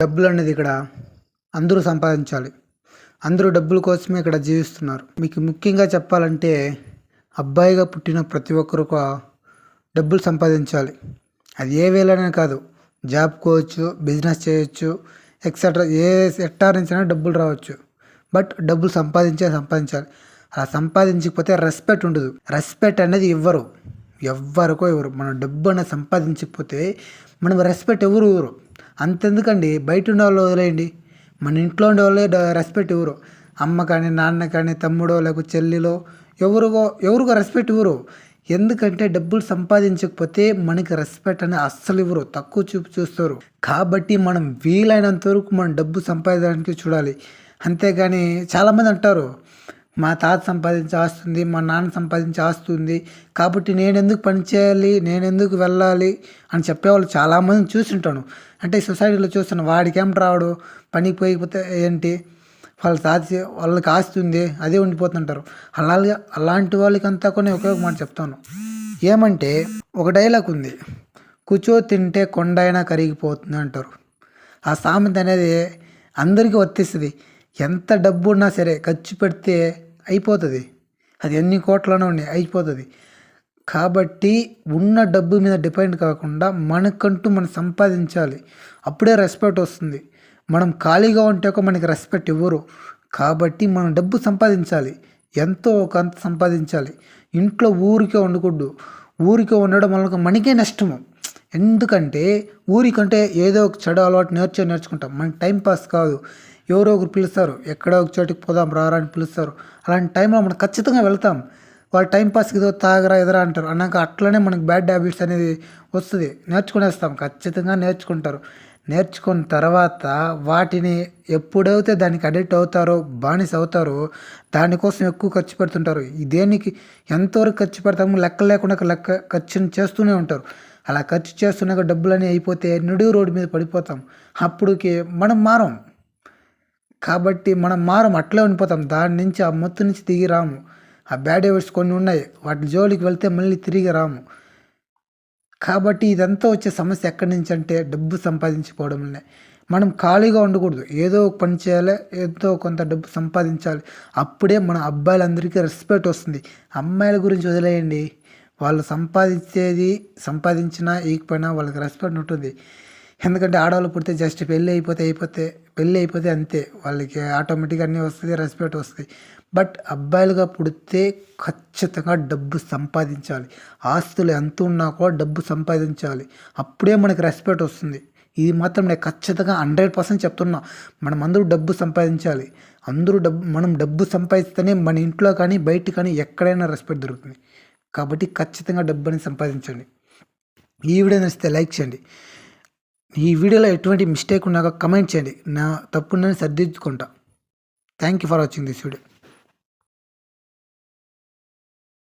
డబ్బులు అనేది ఇక్కడ అందరూ సంపాదించాలి. అందరూ డబ్బుల కోసమే ఇక్కడ జీవిస్తున్నారు. మీకు ముఖ్యంగా చెప్పాలంటే అబ్బాయిగా పుట్టిన ప్రతి ఒక్కరు డబ్బులు సంపాదించాలి. అది ఏ వేళనే కాదు, జాబ్ కోవచ్చు, బిజినెస్ చేయొచ్చు, ఎక్సెట్రా ఏ సెక్టార్ నుంచైనా డబ్బులు రావచ్చు. బట్ డబ్బులు సంపాదించాలి. అలా సంపాదించకపోతే రెస్పెక్ట్ ఉండదు. రెస్పెక్ట్ అనేది ఇవ్వరు, ఎవ్వరికో ఇవ్వరు. మనం డబ్బు అనేది సంపాదించకపోతే మనం రెస్పెక్ట్ ఇవ్వరు. అంతెందుకండి, బయట ఉండే వాళ్ళు వదిలేయండి, మన ఇంట్లో ఉండే వాళ్ళే రెస్పెక్ట్ ఇవ్వరు. అమ్మ కానీ, నాన్న కానీ, తమ్ముడో లేకపోతే చెల్లిలో ఎవరికో రెస్పెక్ట్ ఇవ్వరు. ఎందుకంటే డబ్బులు సంపాదించకపోతే మనకి రెస్పెక్ట్ అనేది అస్సలు ఇవ్వరు, తక్కువ చూస్తారు. కాబట్టి మనం వీలైనంత వరకు మనం డబ్బు సంపాదించడానికి చూడాలి. అంతేగాని చాలామంది అంటారు, మా తాత సంపాదించి ఆస్తుంది, మా నాన్న సంపాదించి ఆస్తుంది, కాబట్టి నేను ఎందుకు పని చేయాలి, నేను ఎందుకు వెళ్ళాలి అని చెప్పేవాళ్ళు చాలామంది చూసింటాను. అంటే సొసైటీలో చూస్తాను, వాడికేం రావడు, పనికి పోయిపోతే ఏంటి, వాళ్ళకి ఆస్తుంది, అదే ఉండిపోతుంటారు. అలాంటి వాళ్ళకంతా కొన్ని ఒకే ఒక మాట చెప్తాను. ఏమంటే ఒక డైలాగ్ ఉంది, కూర్చో తింటే కొండైనా కరిగిపోతుంది అంటారు. ఆ సామెత అనేది అందరికీ వర్తిస్తుంది. ఎంత డబ్బు ఉన్నా సరే ఖర్చు పెడితే అయిపోతుంది, అది ఎన్ని కోట్లనో అయిపోతుంది. కాబట్టి ఉన్న డబ్బు మీద డిపెండ్ కాకుండా మనకంటూ మనం సంపాదించాలి, అప్పుడే రెస్పెక్ట్ వస్తుంది. మనం ఖాళీగా ఉంటే మనకి రెస్పెక్ట్ ఇవ్వరు. కాబట్టి మనం డబ్బు సంపాదించాలి, ఎంతో కొంత సంపాదించాలి. ఇంట్లో ఊరికే ఉండకూడదు. ఊరికే ఉండడం వల్ల మనకే నష్టము. ఎందుకంటే ఊరికంటే ఏదో ఒక చెడు అలవాటు నేర్చుకుంటాం. మనకి టైంపాస్ కాదు, ఎవరో ఒకరు పిలుస్తారు, ఎక్కడో ఒక చోటికి పోదాం రారా అని పిలుస్తారు. అలాంటి టైంలో మనం ఖచ్చితంగా వెళ్తాం. వాళ్ళు టైంపాస్కి ఏదో తాగరా ఎదరా అంటారు, అన్నాక అట్లనే మనకి బ్యాడ్ హ్యాబిట్స్ అనేది వస్తుంది, నేర్చుకునేస్తాం. ఖచ్చితంగా నేర్చుకున్న తర్వాత వాటిని ఎప్పుడైతే దానికి అడిక్ట్ అవుతారో, బానిస అవుతారో, దానికోసం ఎక్కువ ఖర్చు పెడుతుంటారు. దేనికి ఎంతవరకు ఖర్చు పెడతామో లెక్క లేకుండా ఖర్చుని చేస్తూనే ఉంటారు. అలా ఖర్చు చేస్తున్నాక డబ్బులని అయిపోతే నిడు రోడ్డు మీద పడిపోతాం. అప్పుడుకి మనం మారం. కాబట్టి మనం అట్లే ఉండిపోతాం. దాని నుంచి ఆ మత్తు నుంచి దిగి రాము. ఆ బ్యాడ్ హ్యాబిట్స్ కొన్ని ఉన్నాయి, వాటి జోలికి వెళ్తే మళ్ళీ తిరిగి రాము. కాబట్టి ఇదంతా వచ్చే సమస్య ఎక్కడి నుంచి అంటే డబ్బు సంపాదించుకోవడంలోనే. మనం ఖాళీగా ఉండకూడదు, ఏదో ఒక పని చేయాలి, ఏదో కొంత డబ్బు సంపాదించాలి. అప్పుడే మన అబ్బాయిలందరికీ రెస్పెక్ట్ వస్తుంది. అమ్మాయిల గురించి వదిలేయండి, వాళ్ళు సంపాదించినా ఈకపోయినా వాళ్ళకి రెస్పెక్ట్ ఉంటుంది. ఎందుకంటే ఆడవాళ్ళు పుడితే జస్ట్ పెళ్ళి అయిపోతే అంతే, వాళ్ళకి ఆటోమేటిక్గా అన్నీ వస్తుంది, రెస్పెక్ట్ వస్తుంది. బట్ అబ్బాయిలుగా పుడితే ఖచ్చితంగా డబ్బు సంపాదించాలి. ఆస్తులు ఎంత ఉన్నా కూడా డబ్బు సంపాదించాలి, అప్పుడే మనకి రెస్పెక్ట్ వస్తుంది. ఇది మాత్రం నేను ఖచ్చితంగా 100% చెప్తున్నా. మనం అందరూ డబ్బు సంపాదించాలి. మనం డబ్బు సంపాదిస్తేనే మన ఇంట్లో కానీ బయట కానీ ఎక్కడైనా రెస్పెక్ట్ దొరుకుతుంది. కాబట్టి ఖచ్చితంగా డబ్బుని సంపాదించండి. ఈ వీడియో నచ్చితే లైక్ చేయండి. ఈ వీడియోలో ఎటువంటి మిస్టేక్ ఉన్నాక కమెంట్ చేయండి, నా తప్పుని సరిదిద్దుకుంటా. Thank you for watching this video.